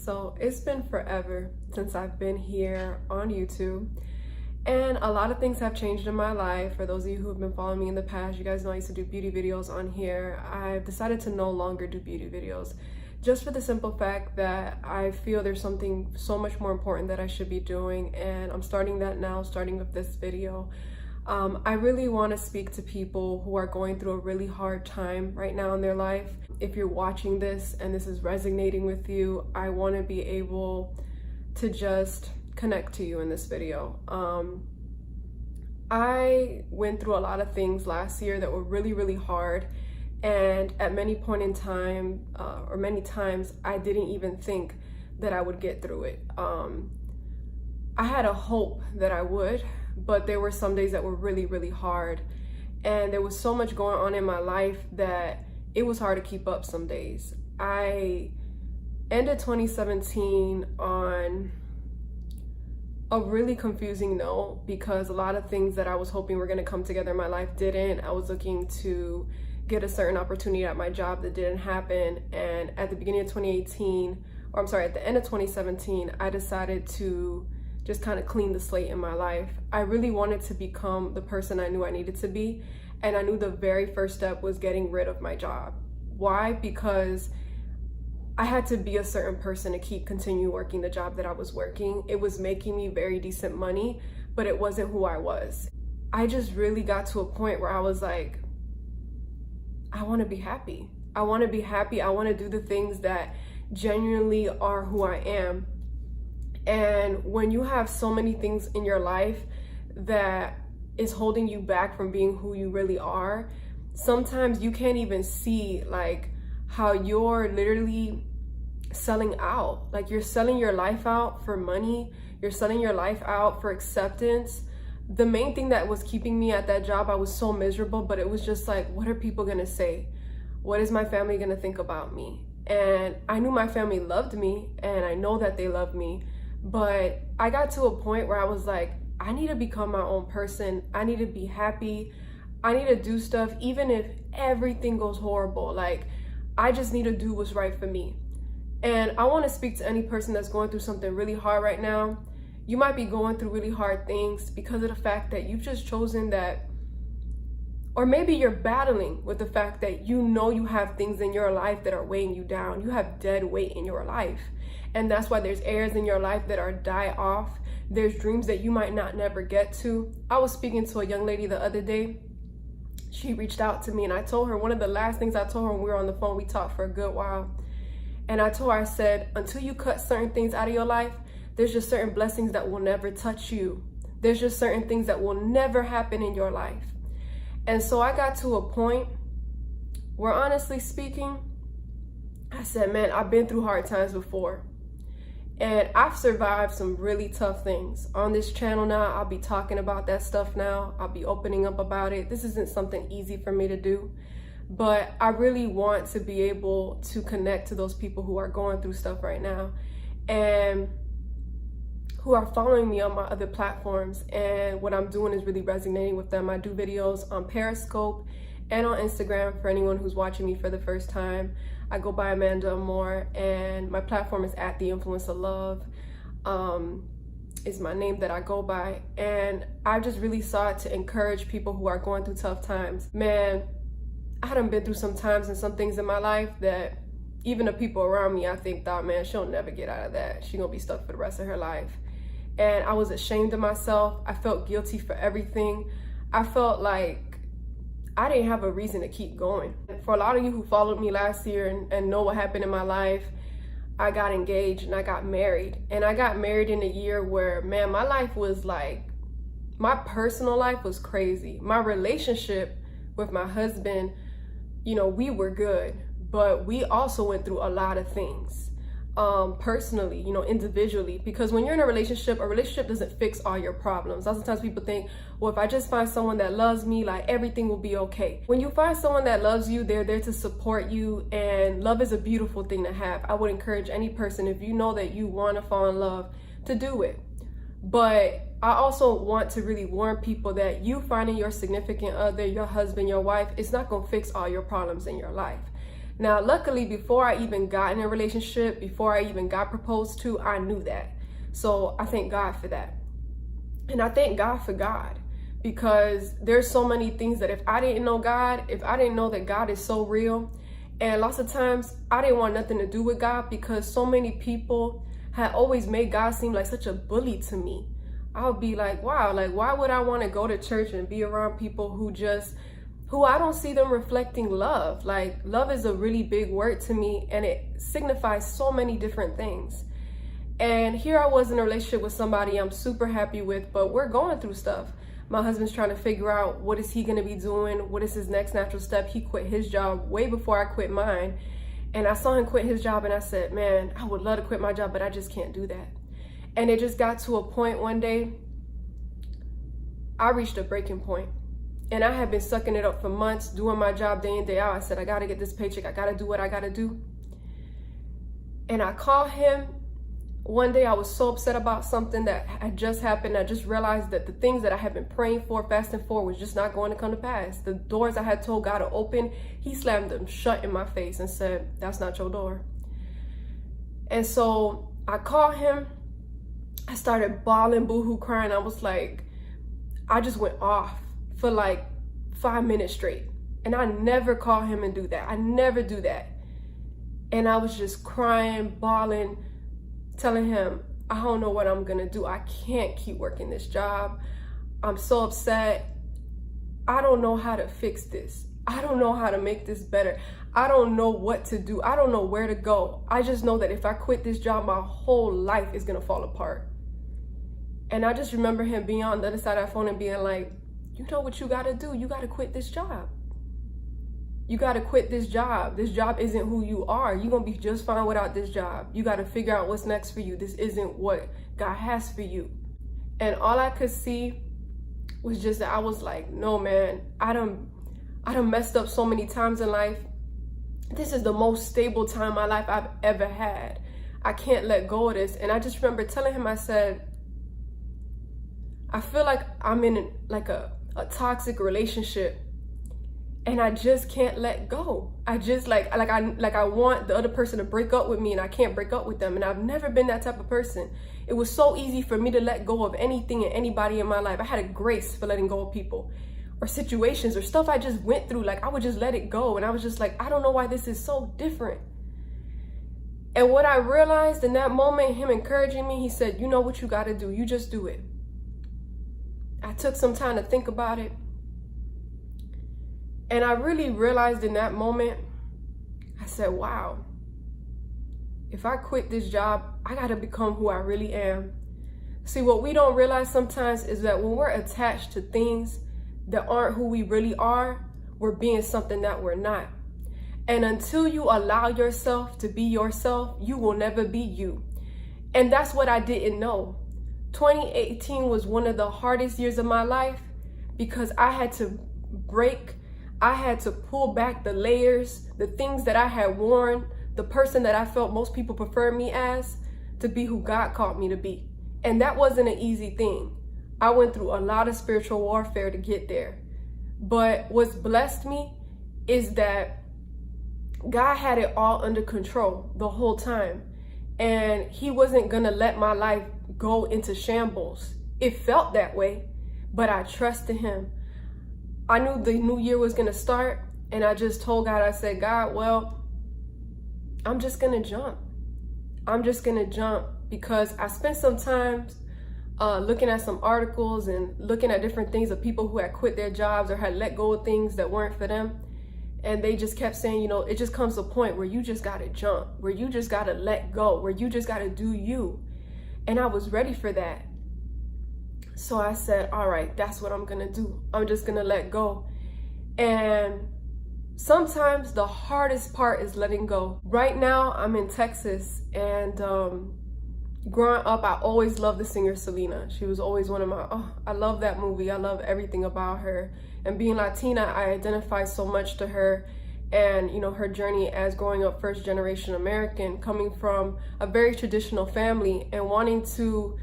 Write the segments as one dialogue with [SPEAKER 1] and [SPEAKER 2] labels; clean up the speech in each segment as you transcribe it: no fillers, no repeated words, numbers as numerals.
[SPEAKER 1] So it's been forever since I've been here on YouTube, and a lot of things have changed in my life. For those of you who have been following me in the past, you guys know I used to do beauty videos on here. I've decided to no longer do beauty videos, just for the simple fact that I feel there's something so much more important that I should be doing, and I'm starting that now, starting with this video. I really want to speak to people who are going through a really hard time right now in their life. If you're watching this and this is resonating with you, I want to be able to just connect to you in this video. I went through a lot of things last year that were really hard, and at many times I didn't even think that I would get through it. I had a hope that I would, but there were some days that were really hard, and there was so much going on in my life that it was hard to keep up some days. I ended 2017 on a really confusing note because a lot of things that I was hoping were going to come together in my life didn't. I was looking to get a certain opportunity at my job that didn't happen, and at the beginning of 2018, or I'm sorry, at the end of 2017, I decided to just kind of clean the slate in my life. I really wanted to become the person I knew I needed to be, and I knew the very first step was getting rid of my job. Why? Because I had to be a certain person to continue working the job that I was working. It was making me very decent money, but it wasn't who I was. I just really got to a point where I was like, I want to be happy. I want to be happy. I want to do the things that genuinely are who I am. And when you have so many things in your life that is holding you back from being who you really are, sometimes you can't even see like how you're literally selling out. Like, you're selling your life out for money. You're selling your life out for acceptance. The main thing that was keeping me at that job, I was so miserable, but it was just like, what are people gonna say? What is my family gonna think about me? And I knew my family loved me, and I know that they love me. But I got to a point where I was like, I need to become my own person. I need to be happy. I need to do stuff even if everything goes horrible. Like, I just need to do what's right for me. And I want to speak to any person that's going through something really hard right now. You might be going through really hard things because of the fact that you've just chosen that, or maybe you're battling with the fact that you know you have things in your life that are weighing you down. You have dead weight in your life. And that's why there's areas in your life that are die off. There's dreams that you might not never get to. I was speaking to a young lady the other day. She reached out to me, and I told her, one of the last things I told her when we were on the phone, we talked for a good while. And I told her, I said, until you cut certain things out of your life, there's just certain blessings that will never touch you. There's just certain things that will never happen in your life. And so I got to a point where, honestly speaking, I said, man, I've been through hard times before. And I've survived some really tough things. On this channel now, I'll be talking about that stuff now. I'll be opening up about it. This isn't something easy for me to do, but I really want to be able to connect to those people who are going through stuff right now and who are following me on my other platforms. And what I'm doing is really resonating with them. I do videos on PERISCOPE and on Instagram for anyone who's watching me for the first time. I go by Amor, and my platform is at the InfluenceOfLove, is my name that I go by. And I just really sought to encourage people who are going through tough times. Man, I done been through some times and some things in my life that even the people around me, I think, thought, man, she'll never get out of that. She gonna be stuck for the rest of her life. And I was ashamed of myself. I felt guilty for everything. I felt like I didn't have a reason to keep going. For a lot of you who followed me last year and know what happened in my life, I got engaged and I got married. And I got married in a year where, man, my life was like, my personal life was crazy. My relationship with my husband, you know, we were good, but we also went through a lot of things. Personally, you know, individually, because when you're in a relationship doesn't fix all your problems. Lots of times people think, well, if I just find someone that loves me, like everything will be okay. When you find someone that loves you, they're there to support you, and love is a beautiful thing to have. I would encourage any person, if you know that you want to fall in love, to do it. But I also want to really warn people that you finding your significant other, your husband, your wife, it's not going to fix all your problems in your life. Now, luckily, before I even got in a relationship, before I even got proposed to, I knew that. So I thank God for that. And I thank God for God, because there's so many things that if I didn't know God, if I didn't know that God is so real, and lots of times I didn't want nothing to do with God, because so many people had always made God seem like such a bully to me. I would be like, wow, like, why would I want to go to church and be around people who I don't see them reflecting love? Like, love is a really big word to me, and it signifies so many different things. And here I was in a relationship with somebody I'm super happy with, but we're going through stuff. My husband's trying to figure out, what is he going to be doing? What is his next natural step? He quit his job way before I quit mine. And I saw him quit his job, and I said, man, I would love to quit my job, but I just can't do that. And it just got to a point one day, I reached a breaking point. And I had been sucking it up for months, doing my job day in, day out. I said, I got to get this paycheck. I got to do what I got to do. And I called him. One day I was so upset about something that had just happened. I just realized that the things that I had been praying for, fasting for, was just not going to come to pass. The doors I had told God to open, he slammed them shut in my face and said, that's not your door. And so I called him. I started bawling, boohoo, crying. I was like, I just went off for like 5 minutes straight. And I never call him and do that. I never do that. And I was just crying, bawling, telling him, I don't know what I'm gonna do. I can't keep working this job. I'm so upset. I don't know how to fix this. I don't know how to make this better. I don't know what to do. I don't know where to go. I just know that if I quit this job, my whole life is gonna fall apart. And I just remember him being on the other side of that phone and being like, you know what you gotta do? You gotta quit this job. You got to quit this job. This job isn't who you are. You're going to be just fine without this job. You got to figure out what's next for you. This isn't what God has for you. And all I could see was just that I was like, no, man, I done messed up so many times in life. This is the most stable time in my life I've ever had. I can't let go of this. And I just remember telling him, I said, I feel like I'm in like a toxic relationship. And I just can't let go. I just I want the other person to break up with me, and I can't break up with them. And I've never been that type of person. It was so easy for me to let go of anything and anybody in my life. I had a grace for letting go of people or situations or stuff I just went through. Like, I would just let it go. And I was just like, I don't know why this is so different. And what I realized in that moment, him encouraging me, he said, you know what you got to do. You just do it. I took some time to think about it. And I really realized in that moment, I said, wow, if I quit this job, I got to become who I really am. See, what we don't realize sometimes is that when we're attached to things that aren't who we really are, we're being something that we're not. And until you allow yourself to be yourself, you will never be you. And that's what I didn't know. 2018 was one of the hardest years of my life, because I had to pull back the layers, the things that I had worn, the person that I felt most people prefer me as, to be who God called me to be. And that wasn't an easy thing. I went through a lot of spiritual warfare to get there. But what's blessed me is that God had it all under control the whole time. And he wasn't gonna let my life go into shambles. It felt that way, but I trusted him. I knew the new year was going to start, and I just told God, I said, God, well, I'm just going to jump. I'm just going to jump, because I spent some time looking at some articles and looking at different things of people who had quit their jobs or had let go of things that weren't for them. And they just kept saying, you know, it just comes to a point where you just got to jump, where you just got to let go, where you just got to do you. And I was ready for that. So I said, all right, that's what I'm going to do. I'm just going to let go. And sometimes the hardest part is letting go. Right now, I'm in Texas, and growing up, I always loved the singer Selena. She was always one of my, I love that movie. I love everything about her. And being Latina, I identify so much to her, and, you know, her journey as growing up first generation American, coming from a very traditional family and wanting to,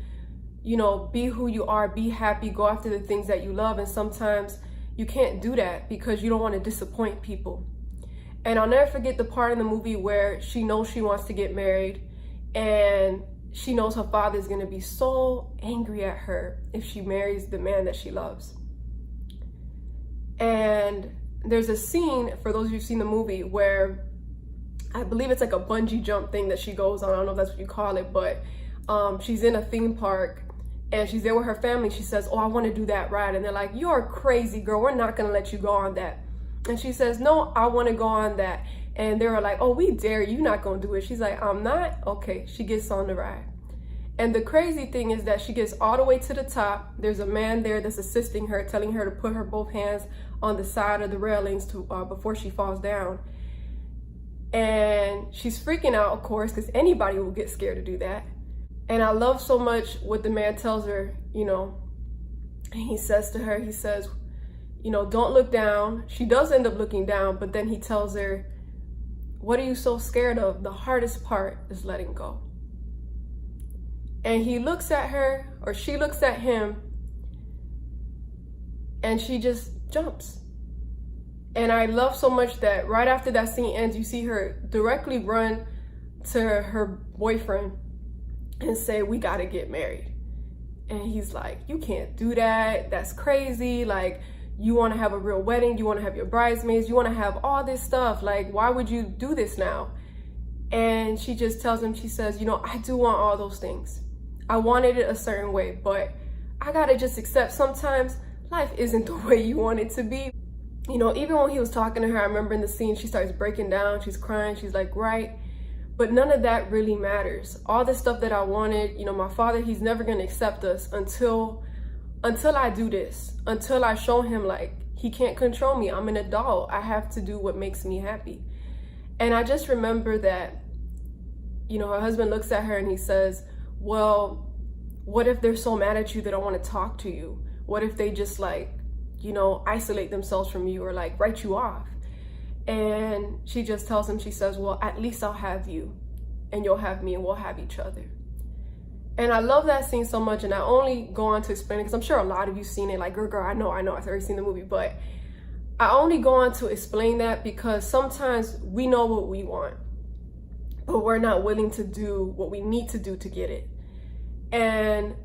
[SPEAKER 1] you know, be who you are, be happy, go after the things that you love. And sometimes you can't do that because you don't want to disappoint people. And I'll never forget the part in the movie where she knows she wants to get married, and she knows her father is going to be so angry at her if she marries the man that she loves. And there's a scene, for those of you who've seen the movie, where I believe it's like a bungee jump thing that she goes on. I don't know if that's what you call it, but she's in a theme park and she's there with her family. She says, oh, I want to do that ride. And they're like, you're crazy, girl. We're not going to let you go on that. And she says, no, I want to go on that. And they were like, oh, we dare you, not going to do it. She's like, I'm not. Okay, she gets on the ride. And the crazy thing is that she gets all the way to the top. There's a man there that's assisting her, telling her to put her both hands on the side of the railings to before she falls down. And she's freaking out, of course, because anybody will get scared to do that. And I love so much what the man tells her, you know, and he says to her, he says, you know, don't look down. She does end up looking down, but then he tells her, what are you so scared of? The hardest part is letting go. And he looks at her, or she looks at him, and she just jumps. And I love so much that right after that scene ends, you see her directly run to her boyfriend and say, we gotta get married. And he's like, you can't do that. That's crazy. Like, you wanna have a real wedding. You wanna have your bridesmaids. You wanna have all this stuff. Like, why would you do this now? And she just tells him, she says, you know, I do want all those things. I wanted it a certain way, but I gotta just accept sometimes life isn't the way you want it to be. You know, even when he was talking to her, I remember in the scene, she starts breaking down, she's crying, she's like, right, but none of that really matters. All the stuff that I wanted, you know, my father, he's never gonna accept us until I do this, until I show him like, he can't control me. I'm an adult. I have to do what makes me happy. And I just remember that, you know, her husband looks at her and he says, well, what if they're so mad at you they don't want to talk to you? What if they just like, you know, isolate themselves from you or like write you off? And she just tells him, she says, well, at least I'll have you and you'll have me and we'll have each other. And I love that scene so much. And I only go on to explain it because I'm sure a lot of you seen it. Like, girl, I know, I've already seen the movie, but I only go on to explain that because sometimes we know what we want, but we're not willing to do what we need to do to get it. And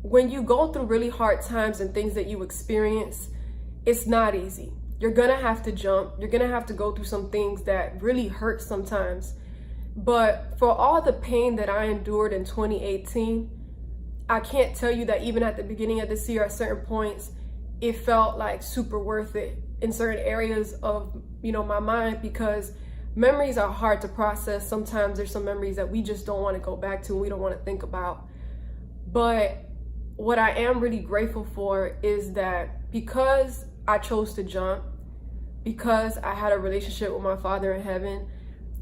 [SPEAKER 1] when you go through really hard times and things that you experience, it's not easy. You're gonna have to jump. You're gonna have to go through some things that really hurt sometimes. But for all the pain that I endured in 2018, I can't tell you that even at the beginning of this year, at certain points, it felt like super worth it in certain areas of, you know, my mind, because memories are hard to process. Sometimes there's some memories that we just don't want to go back to and we don't want to think about. But what I am really grateful for is that because I chose to jump, because I had a relationship with my Father in heaven,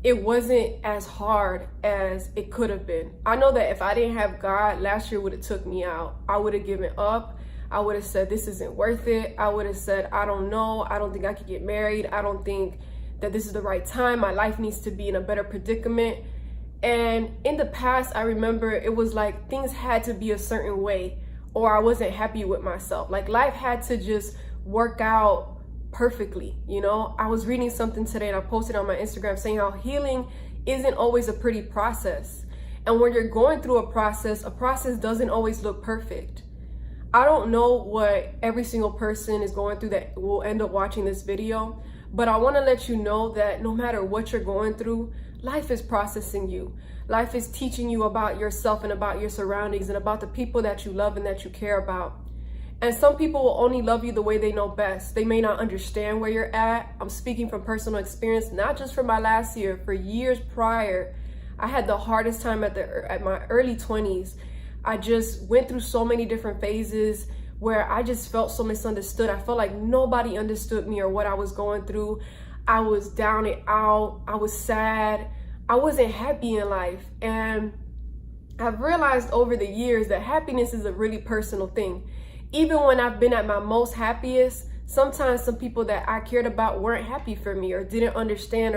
[SPEAKER 1] it wasn't as hard as it could have been. I know that if I didn't have God, last year would have took me out. I would have given up. I would have said, this isn't worth it. I would have said, I don't know. I don't think I could get married. I don't think that this is the right time. My life needs to be in a better predicament. And in the past, I remember it was like things had to be a certain way or I wasn't happy with myself. Like life had to just work out perfectly, you know? I was reading something today and I posted on my Instagram saying how healing isn't always a pretty process. And when you're going through a process doesn't always look perfect. I don't know what every single person is going through that will end up watching this video, but I want to let you know that no matter what you're going through, life is processing you. Life is teaching you about yourself and about your surroundings and about the people that you love and that you care about. And some people will only love you the way they know best. They may not understand where you're at. I'm speaking from personal experience, not just for my last year, for years prior. I had the hardest time at my early 20s. I just went through so many different phases where I just felt so misunderstood. I felt like nobody understood me or what I was going through. I was down and out. I was sad. I wasn't happy in life. And I've realized over the years that happiness is a really personal thing. Even when I've been at my most happiest, sometimes some people that I cared about weren't happy for me or didn't understand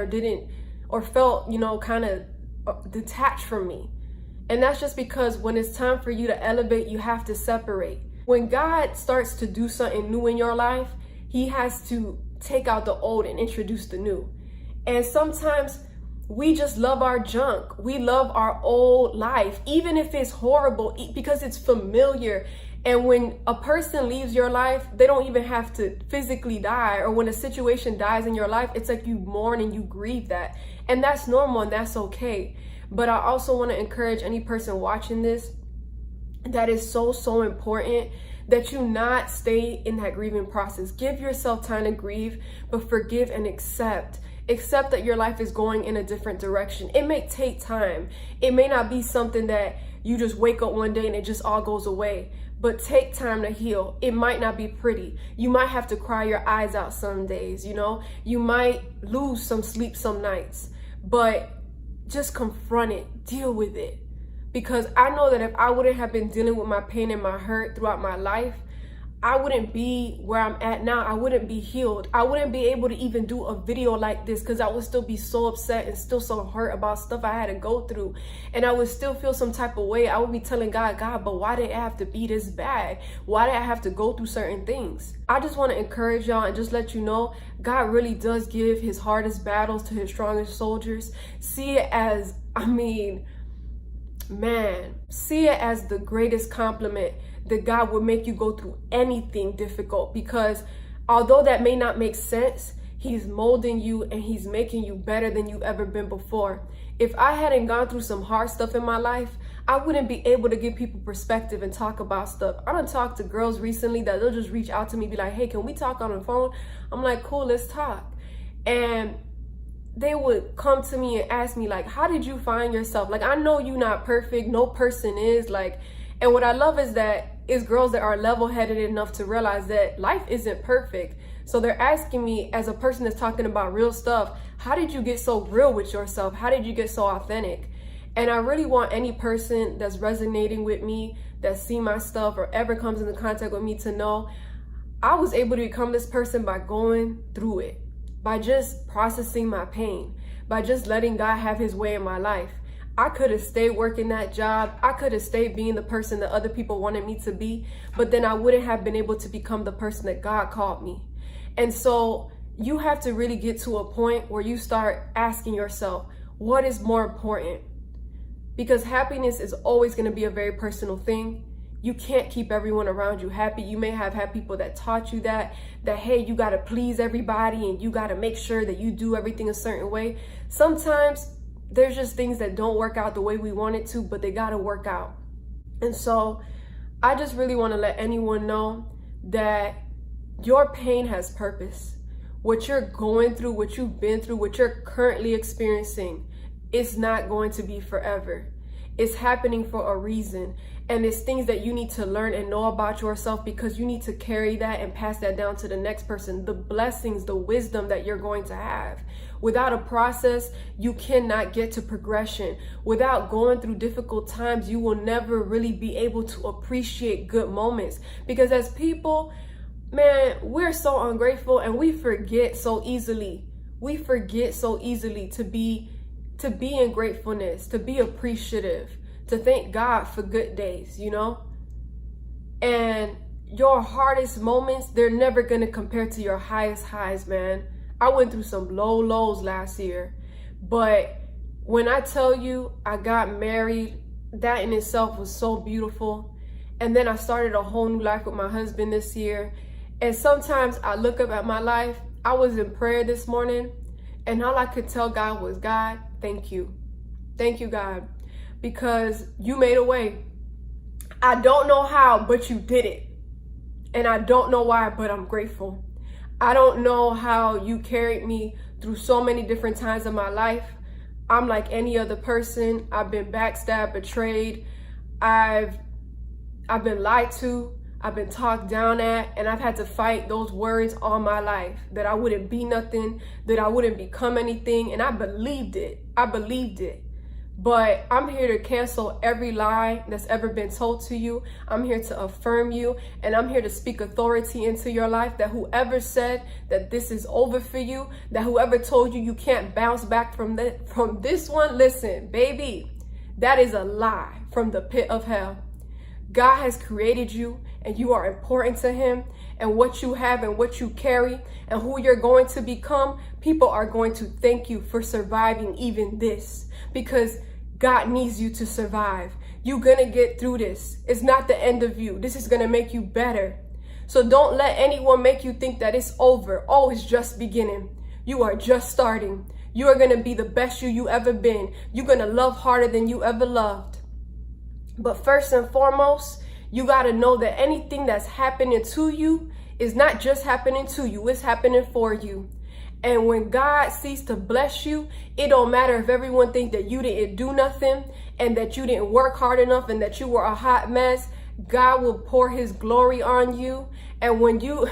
[SPEAKER 1] or felt, you know, kind of detached from me. And that's just because when it's time for you to elevate, you have to separate. When God starts to do something new in your life, he has to take out the old and introduce the new. And sometimes we just love our junk. We love our old life, even if it's horrible, because it's familiar. And when a person leaves your life, they don't even have to physically die. Or when a situation dies in your life, it's like you mourn and you grieve that. And that's normal and that's okay. But I also want to encourage any person watching this, that is so important that you not stay in that grieving process. Give yourself time to grieve, but forgive and accept. Accept that your life is going in a different direction. It may take time. It may not be something that you just wake up one day and it just all goes away. But take time to heal. It might not be pretty. You might have to cry your eyes out some days, you know? You might lose some sleep some nights. But just confront it. Deal with it. Because I know that if I wouldn't have been dealing with my pain and my hurt throughout my life, I wouldn't be where I'm at now. I wouldn't be healed. I wouldn't be able to even do a video like this because I would still be so upset and still so hurt about stuff I had to go through. And I would still feel some type of way. I would be telling God, but why did it have to be this bad? Why did I have to go through certain things? I just want to encourage y'all and just let you know, God really does give his hardest battles to his strongest soldiers. See it as, see it as the greatest compliment that God would make you go through anything difficult, because although that may not make sense, he's molding you and he's making you better than you've ever been before. If I hadn't gone through some hard stuff in my life, I wouldn't be able to give people perspective and talk about stuff. I done talked to girls recently that they'll just reach out to me, be like, hey, can we talk on the phone? I'm like, cool, let's talk. And they would come to me and ask me, like, how did you find yourself? Like, I know you're not perfect. No person is. Like, and what I love is that it's girls that are level-headed enough to realize that life isn't perfect. So they're asking me, as a person that's talking about real stuff, how did you get so real with yourself? How did you get so authentic? And I really want any person that's resonating with me, that's seen my stuff or ever comes into contact with me, to know I was able to become this person by going through it, by just processing my pain, by just letting God have his way in my life. I could have stayed working that job. I could have stayed being the person that other people wanted me to be, but then I wouldn't have been able to become the person that God called me. And so you have to really get to a point where you start asking yourself, what is more important? Because happiness is always going to be a very personal thing. You can't keep everyone around you happy. You may have had people that taught you that hey, you got to please everybody and you got to make sure that you do everything a certain way. Sometimes there's just things that don't work out the way we want it to, but they got to work out. And so I just really want to let anyone know that your pain has purpose. What you're going through, what you've been through, what you're currently experiencing, it's not going to be forever. It's happening for a reason. And it's things that you need to learn and know about yourself, because you need to carry that and pass that down to the next person. The blessings, the wisdom that you're going to have. Without a process, you cannot get to progression. Without going through difficult times, you will never really be able to appreciate good moments. Because as people, man, we're so ungrateful and we forget so easily. We forget so easily to be in gratefulness, to be appreciative, to thank God for good days, you know? And your hardest moments, they're never gonna compare to your highest highs, man. I went through some low lows last year, but when I tell you I got married, that in itself was so beautiful. And then I started a whole new life with my husband this year. And sometimes I look up at my life. I was in prayer this morning, and all I could tell God was, God, thank you. Thank you, God, because you made a way. I don't know how, but you did it. And I don't know why, but I'm grateful. I don't know how you carried me through so many different times of my life. I'm like any other person. I've been backstabbed, betrayed. I've been lied to. I've been talked down at, and I've had to fight those words all my life, that I wouldn't be nothing, that I wouldn't become anything. And I believed it. I believed it. But I'm here to cancel every lie that's ever been told to you. I'm here to affirm you, and I'm here to speak authority into your life, that whoever said that this is over for you, that whoever told you you can't bounce back from this one, listen, baby, that is a lie from the pit of hell. God has created you and you are important to him, and what you have and what you carry and who you're going to become, people are going to thank you for surviving even this, because God needs you to survive. You're gonna get through this. It's not the end of you. This is gonna make you better. So don't let anyone make you think that it's over. Oh, it's just beginning. You are just starting. You are gonna be the best you ever been. You're gonna love harder than you ever loved. But first and foremost, you gotta know that anything that's happening to you is not just happening to you, it's happening for you. And when God sees to bless you, it don't matter if everyone thinks that you didn't do nothing and that you didn't work hard enough and that you were a hot mess. God will pour his glory on you. And when you,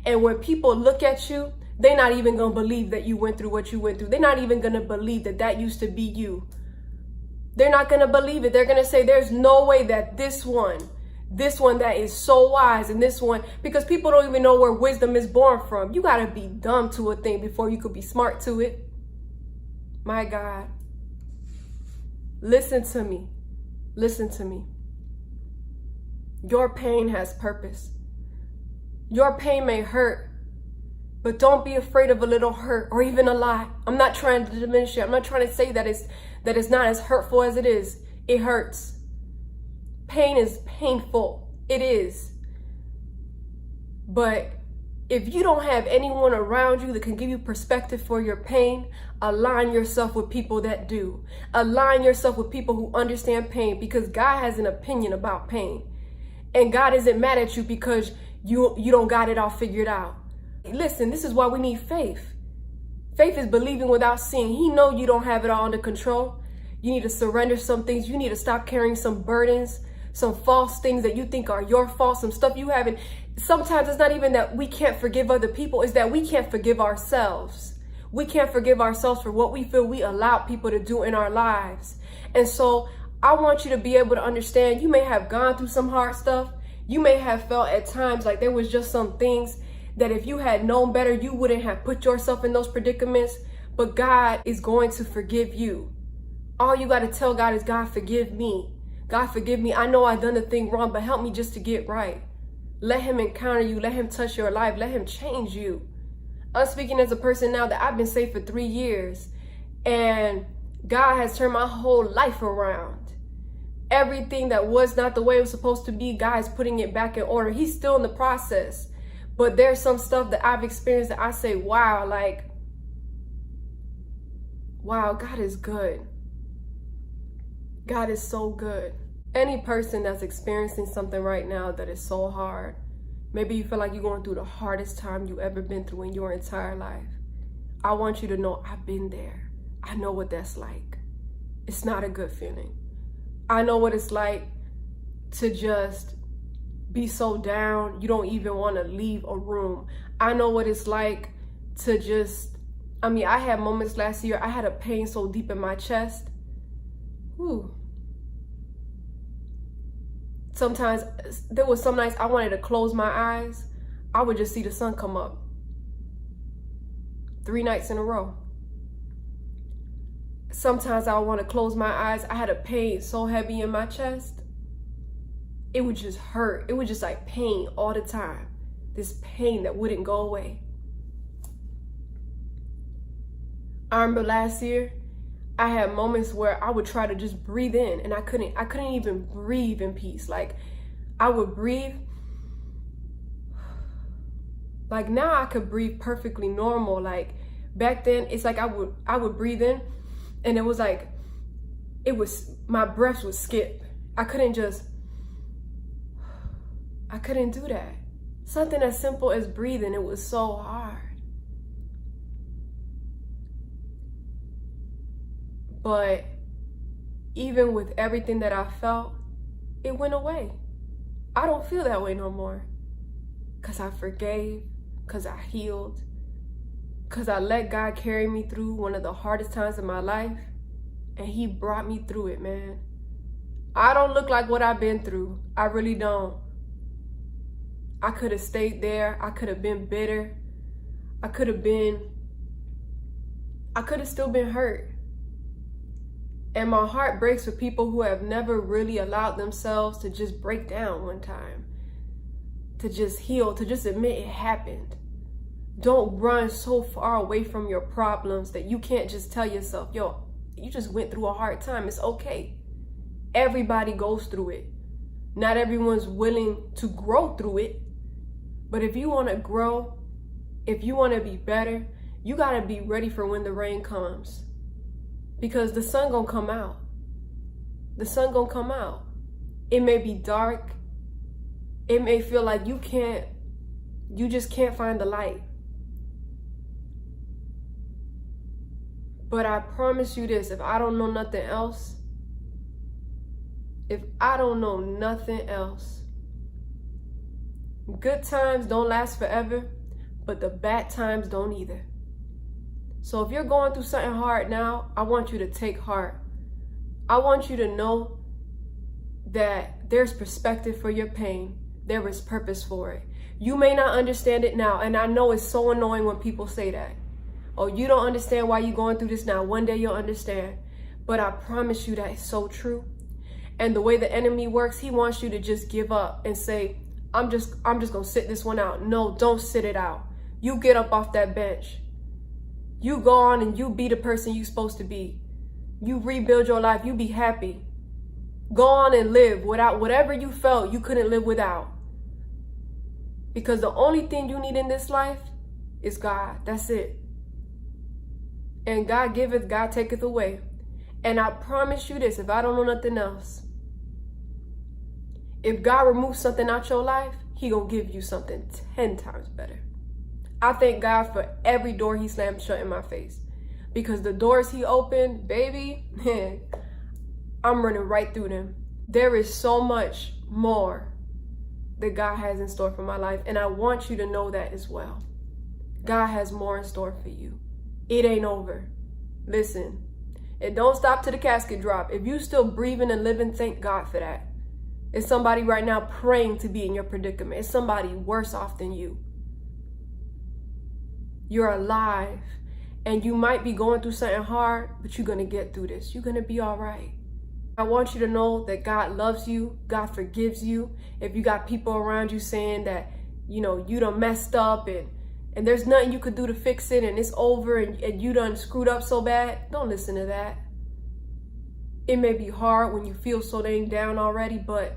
[SPEAKER 1] and when people look at you, they're not even going to believe that you went through what you went through. They're not even going to believe that that used to be you. They're not going to believe it. They're going to say, there's no way that this one that is so wise, and this one, because people don't even know where wisdom is born from. You got to be dumb to a thing before you could be smart to it. My God. Listen to me. Listen to me. Your pain has purpose. Your pain may hurt, but don't be afraid of a little hurt or even a lot. I'm not trying to diminish it. I'm not trying to say that it's not as hurtful as it is. It hurts. Pain is painful. It is. But if you don't have anyone around you that can give you perspective for your pain, align yourself with people that do. Align yourself with people who understand pain, because God has an opinion about pain. And God isn't mad at you because you don't got it all figured out. Listen, this is why we need faith. Faith is believing without seeing. He knows you don't have it all under control. You need to surrender some things. You need to stop carrying some burdens, some false things that you think are your fault, some stuff you haven't. Sometimes it's not even that we can't forgive other people. It's that we can't forgive ourselves. We can't forgive ourselves for what we feel we allowed people to do in our lives. And so I want you to be able to understand, you may have gone through some hard stuff. You may have felt at times like there was just some things that if you had known better, you wouldn't have put yourself in those predicaments. But God is going to forgive you. All you got to tell God is, God, forgive me. God, forgive me. I know I've done the thing wrong, but help me just to get right. Let him encounter you. Let him touch your life. Let him change you. I'm speaking as a person now that I've been saved for 3 years, and God has turned my whole life around. Everything that was not the way it was supposed to be, God is putting it back in order. He's still in the process. But there's some stuff that I've experienced that I say, wow, like, wow, God is good. God is so good. Any person that's experiencing something right now that is so hard, maybe you feel like you're going through the hardest time you ever been through in your entire life. I want you to know I've been there. I know what that's like. It's not a good feeling. I know what it's like to just be so down, you don't even want to leave a room. I know what it's like to just, I had moments last year, I had a pain so deep in my chest. Whew. Sometimes, there was some nights I wanted to close my eyes. I would just see the sun come up. 3 nights in a row. Sometimes I would want to close my eyes. I had a pain so heavy in my chest. It would just hurt. It was just like pain all the time. This pain that wouldn't go away. I remember last year, I had moments where I would try to just breathe in, and I couldn't even breathe in peace. Like, I would breathe. Like, now I could breathe perfectly normal. Like, back then, it's like I would breathe in, and it was like, my breath would skip. I couldn't do that. Something as simple as breathing, it was so hard. But even with everything that I felt, it went away. I don't feel that way no more. Because I forgave, because I healed, because I let God carry me through one of the hardest times in my life, and he brought me through it, man. I don't look like what I've been through. I really don't. I could have stayed there. I could have been bitter. I could have still been hurt. And my heart breaks for people who have never really allowed themselves to just break down one time, to just heal, to just admit it happened. Don't run so far away from your problems that you can't just tell yourself, yo, you just went through a hard time. It's okay. Everybody goes through it. Not everyone's willing to grow through it. But if you want to grow, if you want to be better, you got to be ready for when the rain comes. Because the sun gonna come out. The sun gonna come out. It may be dark. It may feel like you just can't find the light. But I promise you this, if I don't know nothing else, good times don't last forever, but the bad times don't either. So if you're going through something hard now, I want you to take heart. I want you to know that there's perspective for your pain. There is purpose for it. You may not understand it now, and I know it's so annoying when people say that. Oh, you don't understand why you're going through this now. One day you'll understand. But I promise you that it's so true. And the way the enemy works, he wants you to just give up and say, I'm just gonna sit this one out. No, don't sit it out. You get up off that bench. You go on and you be the person you're supposed to be. You rebuild your life. You be happy. Go on and live without whatever you felt you couldn't live without. Because the only thing you need in this life is God. That's it. And God giveth, God taketh away. And I promise you this, if I don't know nothing else, if God removes something out your life, he gonna give you something 10 times better. I thank God for every door he slammed shut in my face. Because the doors he opened, baby, I'm running right through them. There is so much more that God has in store for my life. And I want you to know that as well. God has more in store for you. It ain't over. Listen, it don't stop till the casket drop. If you still breathing and living, thank God for that. It's somebody right now praying to be in your predicament. It's somebody worse off than you. You're alive, and you might be going through something hard, but you're going to get through this. You're going to be all right. I want you to know that God loves you. God forgives you. If you got people around you saying that, you done messed up and there's nothing you could do to fix it and it's over and you done screwed up so bad, don't listen to that. It may be hard when you feel so dang down already, but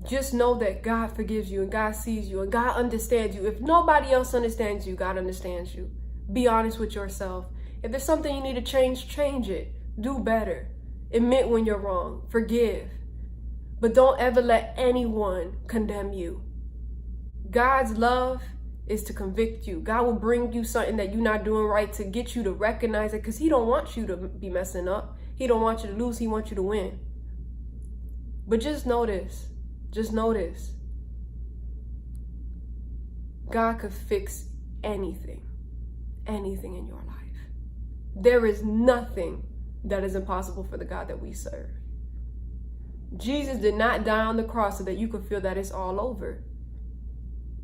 [SPEAKER 1] just know that God forgives you and God sees you and God understands you. If nobody else understands you, God understands you. Be honest with yourself. If there's something you need to change, change it. Do better. Admit when you're wrong. Forgive. But don't ever let anyone condemn you. God's love is to convict you. God will bring you something that you're not doing right to get you to recognize it, because he don't want you to be messing up. He don't want you to lose. He wants you to win. But just know this. Just know this. God could fix anything. Anything in your life. There is nothing that is impossible for the God that we serve. Jesus did not die on the cross so that you could feel that it's all over.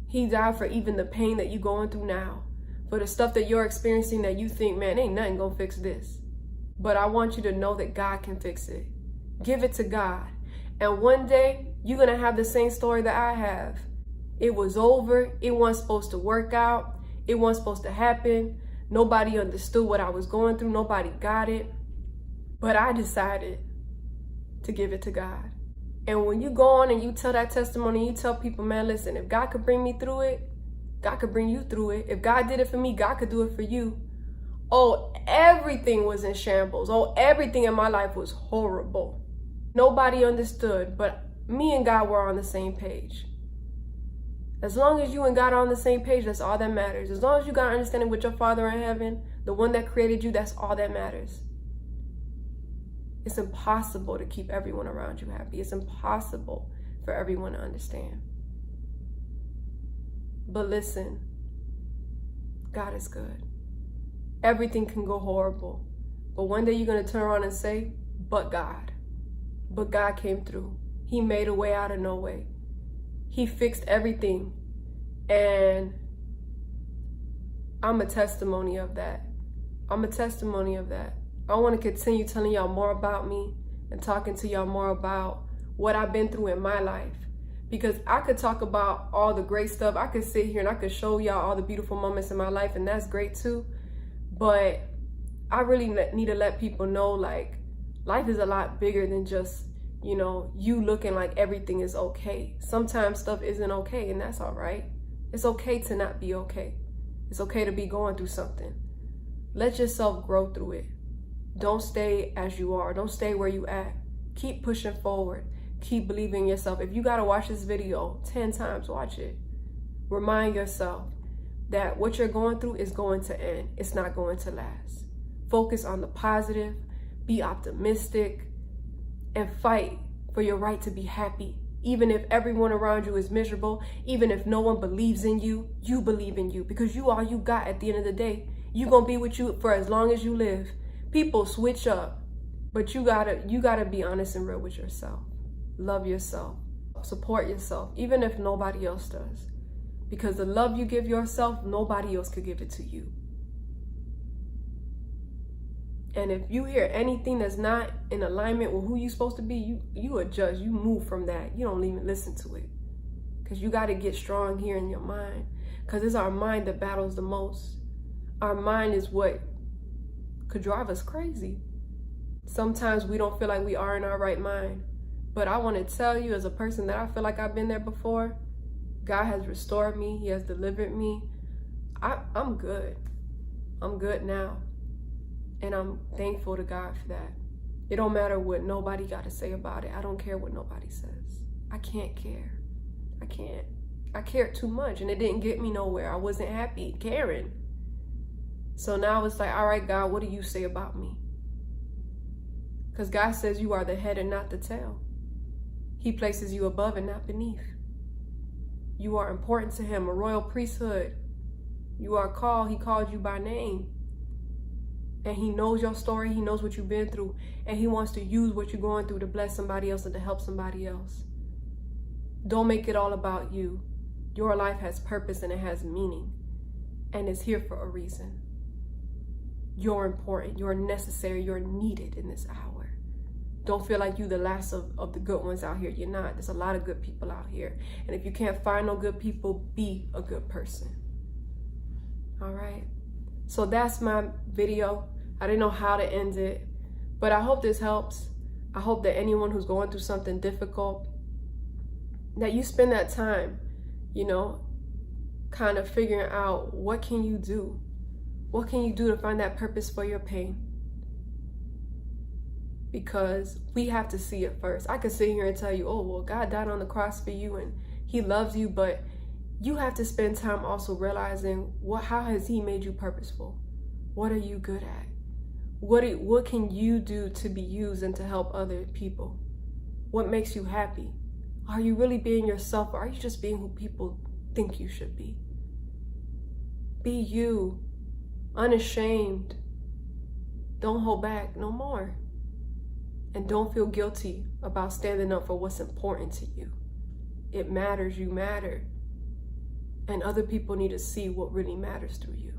[SPEAKER 1] He died for even the pain that you're going through now. For the stuff that you're experiencing that you think, man, ain't nothing gonna fix this. But I want you to know that God can fix it. Give it to God. And one day, you're gonna have the same story that I have. It was over. It wasn't supposed to work out. It wasn't supposed to happen. Nobody understood what I was going through. Nobody got it. But I decided to give it to God. And when you go on and you tell that testimony, you tell people, man, listen, if God could bring me through it, God could bring you through it. If God did it for me, God could do it for you. Oh, everything was in shambles. Oh, everything in my life was horrible. Nobody understood, but me and God were on the same page. As long as you and God are on the same page, that's all that matters. As long as you got understanding with your Father in heaven, the one that created you, that's all that matters. It's impossible to keep everyone around you happy. It's impossible for everyone to understand. But listen, God is good. Everything can go horrible. But one day you're going to turn around and say, but God. But God came through. He made a way out of no way. He fixed everything. And I'm a testimony of that. I'm a testimony of that. I want to continue telling y'all more about me and talking to y'all more about what I've been through in my life. Because I could talk about all the great stuff. I could sit here and I could show y'all all the beautiful moments in my life, and that's great too. But I really need to let people know, like, life is a lot bigger than just, you know, you looking like everything is okay. Sometimes stuff isn't okay, and that's all right. It's okay to not be okay. It's okay to be going through something. Let yourself grow through it. Don't stay as you are. Don't stay where you at. Keep pushing forward. Keep believing in yourself. If you got to watch this video 10 times, watch it. Remind yourself that what you're going through is going to end. It's not going to last. Focus on the positive. Be optimistic. And fight for your right to be happy. Even if everyone around you is miserable, even if no one believes in you, you believe in you. Because you all you got at the end of the day. You're going to be with you for as long as you live. People switch up. But you gotta be honest and real with yourself. Love yourself. Support yourself. Even if nobody else does. Because the love you give yourself, nobody else could give it to you. And if you hear anything that's not in alignment with who you're supposed to be, you adjust. You move from that. You don't even listen to it. Because you got to get strong here in your mind. Because it's our mind that battles the most. Our mind is what could drive us crazy. Sometimes we don't feel like we are in our right mind. But I want to tell you, as a person that I feel like I've been there before, God has restored me. He has delivered me. I'm good. I'm good now. And I'm thankful to God for that. It don't matter what nobody got to say about it. I don't care what nobody says. I can't care. I can't. I cared too much and it didn't get me nowhere. I wasn't happy caring. So now it's like, all right, God, what do you say about me? Because God says you are the head and not the tail. He places you above and not beneath. You are important to him, a royal priesthood. You are called. He called you by name. And he knows your story. He knows what you've been through. And he wants to use what you're going through to bless somebody else and to help somebody else. Don't make it all about you. Your life has purpose and it has meaning. And it's here for a reason. You're important. You're necessary. You're needed in this hour. Don't feel like you're the last of the good ones out here. You're not. There's a lot of good people out here. And if you can't find no good people, be a good person. All right. So that's my video. I didn't know how to end it, but I hope this helps. I hope that anyone who's going through something difficult, that you spend that time, you know, kind of figuring out what can you do? What can you do to find that purpose for your pain? Because we have to see it first. I could sit here and tell you, oh, well, God died on the cross for you and he loves you, but you have to spend time also realizing how has he made you purposeful? What are you good at? What can you do to be used and to help other people? What makes you happy? Are you really being yourself, or are you just being who people think you should be? Be you, unashamed. Don't hold back no more. And don't feel guilty about standing up for what's important to you. It matters, you matter. And other people need to see what really matters through you.